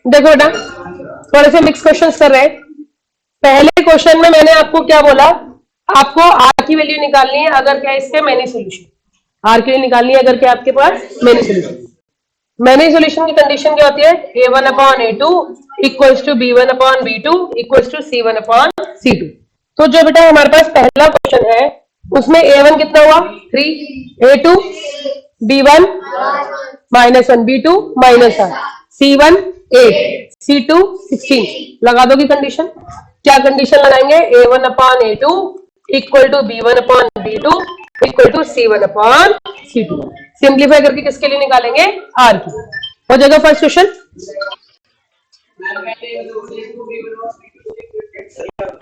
देखो बेटा, थोड़े से मिक्स क्वेश्चंस कर रहे हैं। पहले क्वेश्चन में मैंने आपको क्या बोला, आपको आर की वैल्यू निकालनी है अगर क्या इसके मैनी सोल्यूशन। आर की वैल्यू निकालनी है अगर क्या आपके पास मैनी सोल्यूशन। मैनी सोल्यूशन की कंडीशन क्या होती है, a1 upon a2 equals to b1 upon b2 equals to c1 upon c2। तो जो बेटा हमारे पास पहला क्वेश्चन है उसमें a1 कितना हुआ 3, a2 b1 -1 b2 -1 c1 8 c2 16। लगा दोगी कंडीशन। क्या कंडीशन लगाएंगे, a1 upon a2 equal to b1 upon b2 equal to c1 upon c2। Simplify करके किसके लिए निकालेंगे, आर की। हो जाएगा फर्स्ट क्वेश्चन।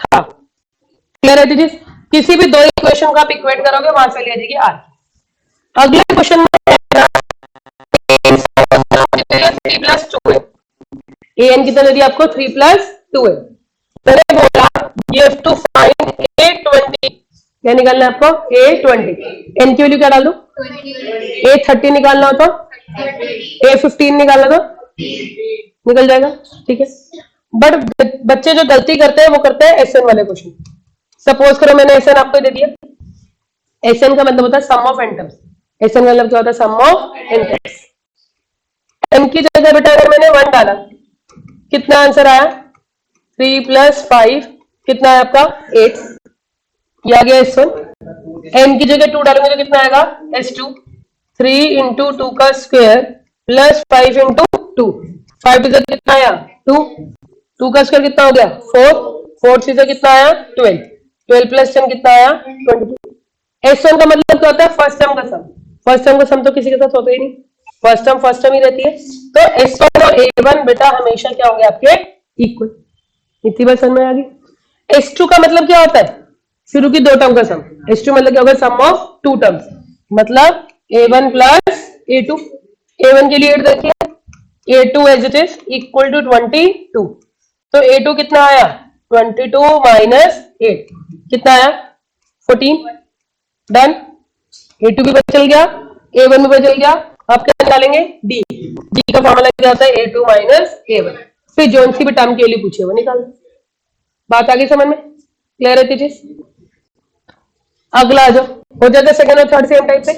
हाँ, क्लियर है दीजिए। किसी भी दो इक्वेशन का आप इक्वेट करोगे वहां से ले जाएगी आर की। अगले क्वेश्चन में प्लस 2 है, ए एन कितना दे दिया आपको 3 प्लस 2 है। मैंने बोला you have to find A20। क्या निकालना है आपको, A20। एन की वैल्यू क्या डाल दो, A30 निकालना हो तो A15 निकालना तो निकल जाएगा, ठीक है। बट बच्चे जो गलती करते हैं वो करते हैं एसएन वाले क्वेश्चन। सपोज करो मैंने एसएन आपको दे दिया, एसएन का मतलब होता है सम ऑफ एंटम्स। एसएन का मतलब क्या होता है, सम ऑफ एंटम्स। एन की जगह बेटा अगर मैंने 1 डाला, कितना आंसर आया 3 प्लस 5 कितना है आपका 8। ये आ गया S1। एन की जगह 2 डालेंगे तो कितना आएगा S2। 3 इंटू 2 का स्क्वायर प्लस 5 इंटू 2। 5 टू कितना आया 2, 2 का स्क्वायर कितना हो गया 4, 4 से कितना आया 12, 12 प्लस 10 कितना आया 22। S1 का मतलब क्या होता है, फर्स्ट टर्म का सम। फर्स्ट टर्म का सम तो किसी के साथ होता ही नहीं, फर्स्ट टर्म ही रहती है। तो S1 और A1 बेटा हमेशा क्या होंगे आपके इक्वल। इतनी बात समझ में आ गई। S2 का मतलब क्या होता है, शुरू की दो टर्म का सम। S2 मतलब क्या होगा, सम ऑफ 2 टर्म्स, मतलब A1 प्लस A2। A1 के लिए 8 देखिए, A2 as it is equal to 22। तो A2 कितना आया 22 माइनस 8 कितना आया 14। डन। A2 भी बचल गया, A1 भी बचल गया। आप क्या निकालेंगे, D। D का फॉर्मूला क्या होता है, A2 माइनस A1। फिर जोन सी भी टर्म के लिए पूछे वो निकाल। बात आगे समझ में, क्लियर है चीज। अगला आ जाओ, हो जाएगा सेकंड और थर्ड सेम टाइप से।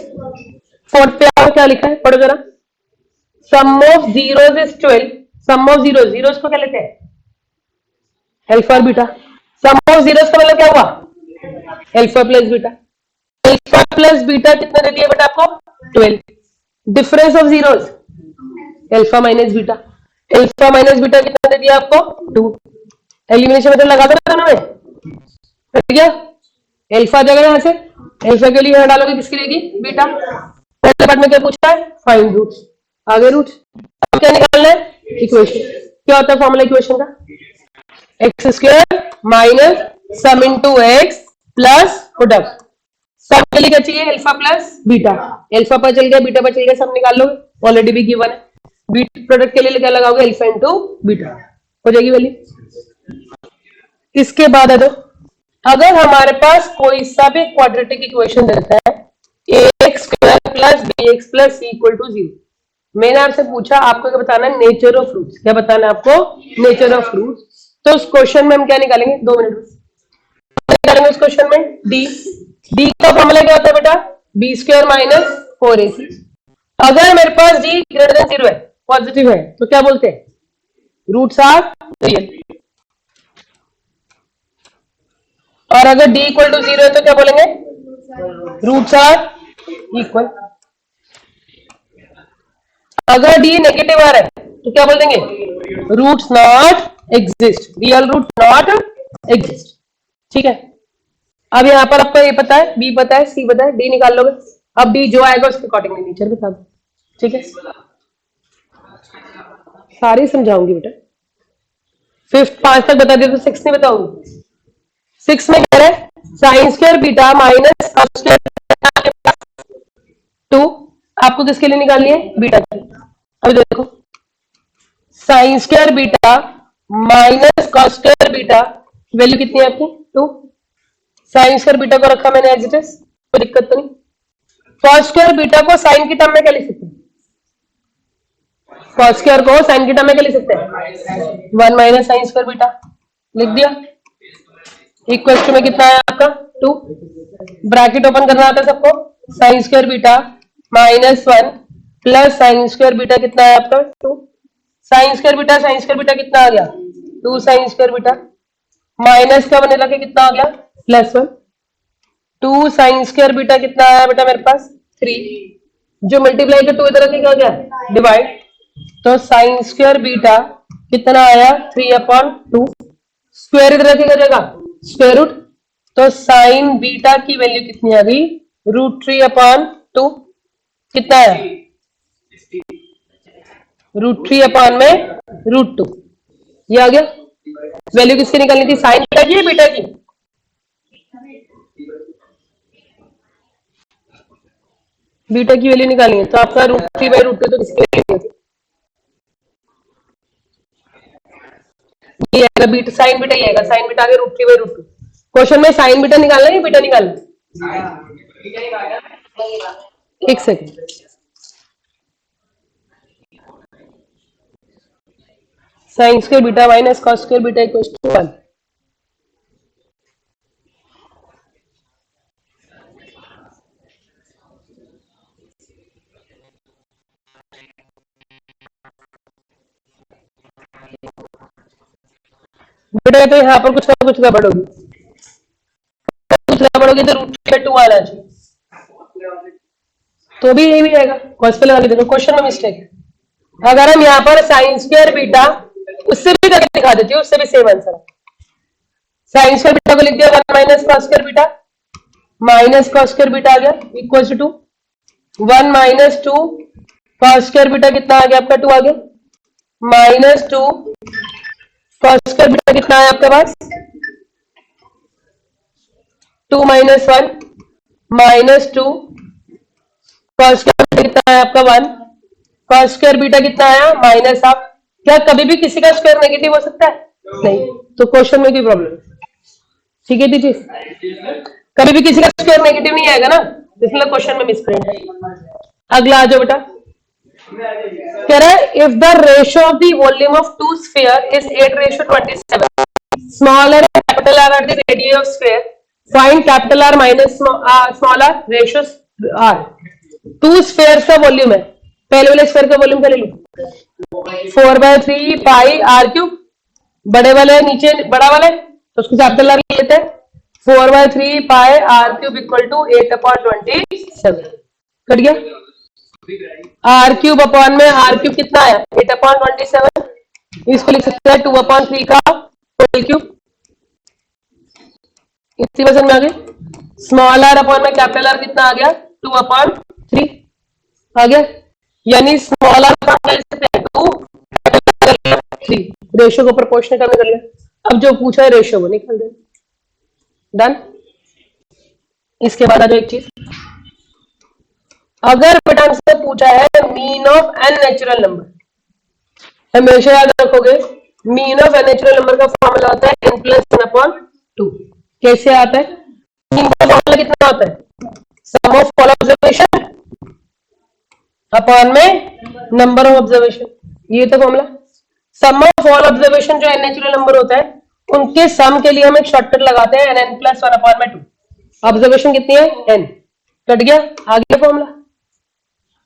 फोर्थ पे आओ, क्या लिखा है पढ़ो जरा। Sum of zeros is 12। Sum of zero, zeros को क्या लेते हैं अल्फा और बीटा। सम ऑफ जीरोस का मतलब क्या हुआ alpha plus beta. Alpha plus beta कितना दे दिया बेटा आपको 12। Difference of zeros alpha minus beta. Alpha minus beta कितना दे दिया आपको 2। एलिमिनेशन मेथड लगा दो दोनों में, ठीक है। अल्फा जगह यहां से, अल्फा के लिए यहां डालोगे किसके लिए बीटा। पहले पार्ट में क्या पूछा है, फाइंड रूट्स। आगे रूट्स, अब क्या निकालना है इक्वेशन। क्या होता है फॉर्मूला इक्वेशन का, x square minus sum into x plus product. सब के लिए क्या चाहिए अल्फा प्लस बीटा। अल्फा पर चल गया, बीटा पर चल गया, सब निकाल लो, ऑलरेडी भी गिवन है। बीटा प्रोडक्ट के लिए क्या लगाओगे अल्फा इंटू बीटा, हो जाएगी वैल्यू। इसके बाद है तो अगर हमारे पास कोई सा भी क्वाड्रेटिक इक्वेशन देता है ax square plus bx plus c equal to 0, मैंने आपसे पूछा आपको क्या बताना है, नेचर ऑफ फ्रूट्स। क्या बताना है आपको, नेचर ऑफ फ्रूट्स। तो उस क्वेश्चन में हम क्या निकालेंगे, 2 मिनट में निकालेंगे उस क्वेश्चन में डी। डी का फॉर्मूला क्या होता है बेटा, बी स्क्वायर माइनस 4ac। अगर मेरे पास डी ग्रेटर देन 0 है, पॉजिटिव है, तो क्या बोलते हैं रूट्स आर रियल। और अगर d इक्वल टू 0 है तो क्या बोलेंगे, रूट्स आर इक्वल। अगर d नेगेटिव आ रहा है तो क्या बोल देंगे, roots not exist, real root not exist, ठीक है। अब यहां पर आपको ये पता है, b पता है, c पता है, d निकाल लोगे। अब d जो आएगा उसके अकॉर्डिंग नेचर बता दो, ठीक है। सारी समझाऊंगी बेटा, फिफ्थ 5 तक बता दिया तो 6 नहीं बताऊंगी। 6 में कह रहे हैं sign square beta minus cos square 2। आपको किसके लिए निकालनी है, बीटा की। अब देखो sign square beta minus cos square beta, value कितनी है आपकी 2। साइन स्क्वायर बीटा को रखा मैंने एज इट इज, कोई दिक्कत तो नहीं। कॉस स्क्वायर बीटा को साइन की टर्म में क्या लिख सकते हैं, कॉस स्क्वायर को साइन थीटा में क्या लिख सकते हैं 1 माइनस साइन स्क्वायर बीटा लिख दिया इक्वल टू में कितना है आपका 2 ब्रैकेट ओपन करना आता है सबको sign square beta -1 plus sign square beta कितना है आपका 2 साइन स्क्वायर बीटा कितना आ गया 2 साइन स्क्वायर बीटा माइनस का बने लगे कितना आ गया +1 2 साइन स्क्वायर बीटा कितना आया बेटा मेरे पास 3 जो मल्टीप्लाई का 2 इधर रखे क्या गया डिवाइड तो साइन स्क्वायर बीटा कितना आया 3/2 स्क्वायर इधर रखे क्या जाएगा स्क्वायर रूट तो साइन बीटा की वैल्यू कितनी आ गई √3/2 कितना आया √3 में √2 ये आ गया वैल्यू किसकी निकालनी थी साइन बीटा की बीटा की बीटा की वैल्यू निकालनी है तो आपका √3/2 तो किसकी वैल्यू थी ये आएगा बीटा साइन बीटा ही आएगा साइन बीटा आ गया √3/2 क्वेश्चन में साइन बीटा निकालना है या बीटा निकालना एक second sine square beta minus cos square beta equals to 1 बेटा तो यहाँ पर कुछ ना कुछ गड़बड़ होगी तो √2 आना चाहिए तो भी यही भी आएगा कॉस पे लगा के देखो क्वेश्चन में मिस्टेक है अगर हम यहाँ पर साइन स्क्वायर बीटा उससे भी करके दिखा देती हूँ उससे भी same answer sine square beta को लिख दिया 1 minus cos square beta minus cos square beta आ गया equal to 1 minus 2 cos square beta कितना आ गया आपका 2 आ गया -2 कॉस स्क्वायर बीटा कितना है आपके पास 2 माइनस 1 -2 कॉस स्क्वायर बीटा कितना है आपका 1 कॉस स्क्वायर बीटा कितना आया -हाफ क्या कभी भी किसी का स्क्वायर नेगेटिव हो सकता है नहीं तो क्वेश्चन में कोई प्रॉब्लम ठीक है दीजिए कभी भी किसी का स्क्वायर नेगेटिव नहीं आएगा ना इसलिए क्वेश्चन में मिसप्रिंट है अगला आ जाओ बेटा कह रहा है if the ratio of the volume of two sphere is 8:27 smaller capital R are the radius of sphere find capital R minus small R ratio are two spheres का वॉल्यूम है पहले वाले स्फीयर का वॉल्यूम क्या ले लो 4/3 pi r cube बड़े वाले नीचे बड़ा वाले तो उसको कैपिटल आर लेते हैं 4/3 pi r cube equal to 8/27 cut गया आर क्यूब अपॉन में आर क्यूब कितना है 8/27 इसको लिख सकते हैं 2/3 का होल क्यूब इसी वजह में आ गया स्मॉल आर अपॉन में कैपिटल आर कितना आ गया 2/3 आ गया यानी स्मॉल आर का लिख सकते हैं 2 3 रेशियो को प्रोपोर्शनल हमने कर लिया अब जो पूछा है रेशियो वो निकाल दे डन इसके बाद आ जाओ एक चीज अगर बेटा से पूछा है mean of n natural number हमेशा याद रखोगे mean of n natural number का फॉर्मूला होता है n+1/2 कैसे आता है मीन का फॉर्मूला कितना होता है सम ऑफ ऑल ऑब्जर्वेशन अपॉन में नंबर ऑफ ऑब्जर्वेशन ये तो formula some of all observation जो एन नेचुरल नंबर होता है उनके सम के लिए हम एक शॉर्टकट लगाते हैं n+1/2 ऑब्जर्वेशन कितनी है n कट गया आगे फॉर्मूला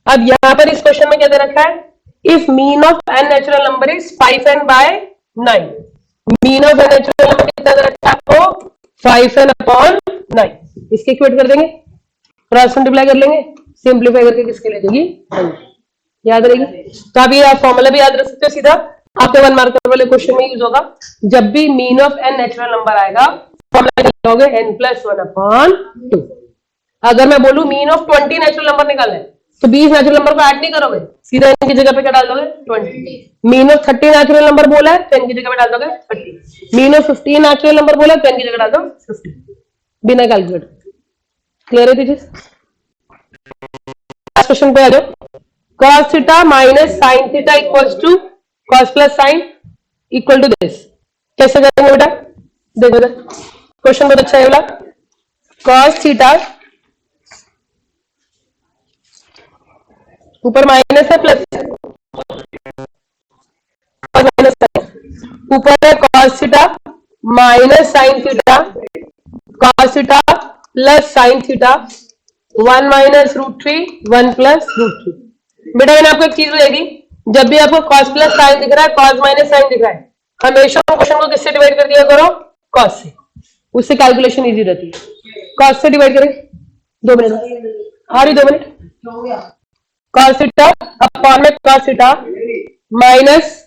अब यहां पर इस क्वेश्चन में क्या दे रखा है if mean of n natural number is 5n/9 mean of n natural number कितना दे रखा है आपको 5n/9 इसके इक्वेट कर देंगे क्रॉस मल्टीप्लाई कर लेंगे सिंप्लीफाई करके किसके ले जाएगी याद रहेगी तो अभी आप फॉर्मूला भी याद रख सकते हो सीधा आपके 1 मार्कर वाले क्वेश्चन में यूज होगा जब भी mean of n natural number आएगा फॉर्मूला लिखोगे n+1/2 अगर मैं बोलूं मीन ऑफ 20 नेचुरल नंबर निकालना है तो 20 नेचुरल नंबर को ऐड नहीं करोगे सीधा इनकी जगह पे क्या डाल दोगे 20 मीन ऑफ 30 नेचुरल नंबर बोला है तो इनकी जगह पे डाल दोगे 30 मीन ऑफ 15 नेचुरल नंबर बोला है तो इनकी जगह डाल दो 50 बिना कैलकुलेटर क्लियर है दीजिए क्वेश्चन पे आ जाओ cos theta minus sine theta equals to cos plus sine equal to this कैसे करेंगे बेटा देखो क्वेश्चन बहुत अच्छा है वाला cos थीटा ऊपर माइनस है प्लस कॉस माइनस साइन, ऊपर है cos theta minus sine theta, cos theta plus sine theta, 1 minus root three 1 plus root three. बेटा मैंने आपको एक चीज बताएगी, जब भी आपको कॉस प्लस साइन दिख रहा है, कॉस माइनस साइन दिख रहा है, हमेशा क्वेश्चन को किससे डिवाइड कर दिया करो, कॉस से, उससे कैलकुलेशन इजी रहती है। कॉस से डिवाइड करें, 2 मिनट आ रही, 2 मिनट, कॉस थीटा अपॉन में कॉस थीटा माइनस,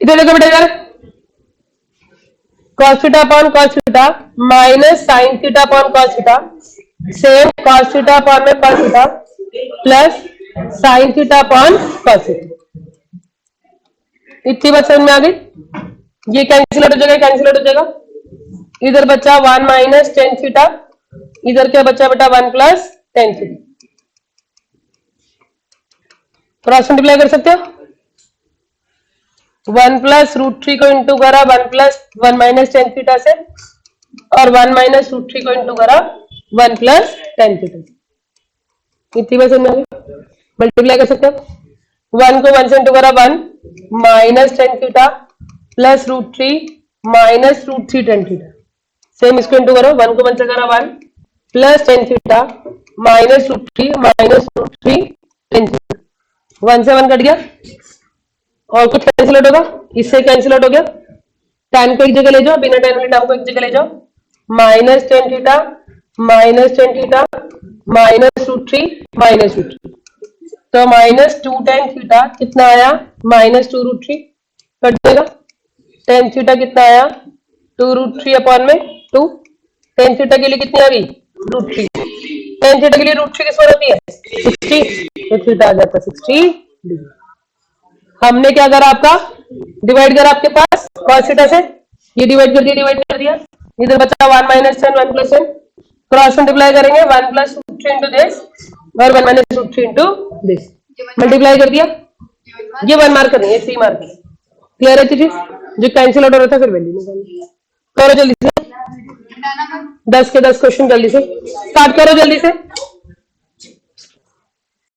इधर देखो बेटा यार, cos theta upon cos theta minus sin theta upon cos theta, same cos theta upon में cos theta plus sin theta upon cos theta. इतनी बात समझ में आ गई? ये कैंसिल आउट हो जाएगा, कैंसिल आउट हो जाएगा, इधर बचा 1 माइनस टेन थीटा, इधर क्या बचा बेटा 1 plus tan theta. Cross multiply कर सकते हो, 1 प्लस रूट थ्री को इंटू करा 1 प्लस 1 माइनस टेन थीटा से, और 1 माइनस रूट थ्री को इंटू करा 1 प्लस टेन थीटा से। इतनी बात समझ में मल्टीप्लाई कर सकते हो, 1 को 1 से इंटू करा 1 minus tan theta plus root three minus root three tan theta, same इसको इंटू करो, 1 को 1 से करा 1 plus tan theta minus root three tan theta, 1 से 1 कट गया, और कुछ कैंसिल आउट होगा, इससे कैंसिल आउट हो गया, tan को एक जगह ले जाओ, बिना tan वाले टर्म को एक जगह ले जाओ, minus tan theta minus root three minus root three, तो माइनस 2 tan थीटा कितना आया, माइनस 2 रूट थ्री, कट देगा, tan थीटा कितना आया 2 रूट थ्री अपॉन में 2, tan थीटा के लिए कितनी आ गई रूट थ्री, tan थीटा के लिए रूट थ्री किस पर होती है 60, तो थीटा आ जाता 60 डिग्री। हमने क्या करा, आपका डिवाइड करा आपके पास cos थीटा से, ये डिवाइड कर दिया, इधर बचा 1 minus tan 1 plus tan, cross multiply करेंगे 1 plus root three into this और 1 minus root three into this, multiply कर दिया, ये 1 मार्क करनी है, 3 मार्क, क्लियर है चीज, जो कैंसिल आउट हो रहा था फिर वैल्यू निकालनी। करो जल्दी से, 10 के 10 क्वेश्चन जल्दी से स्टार्ट करो, जल्दी से।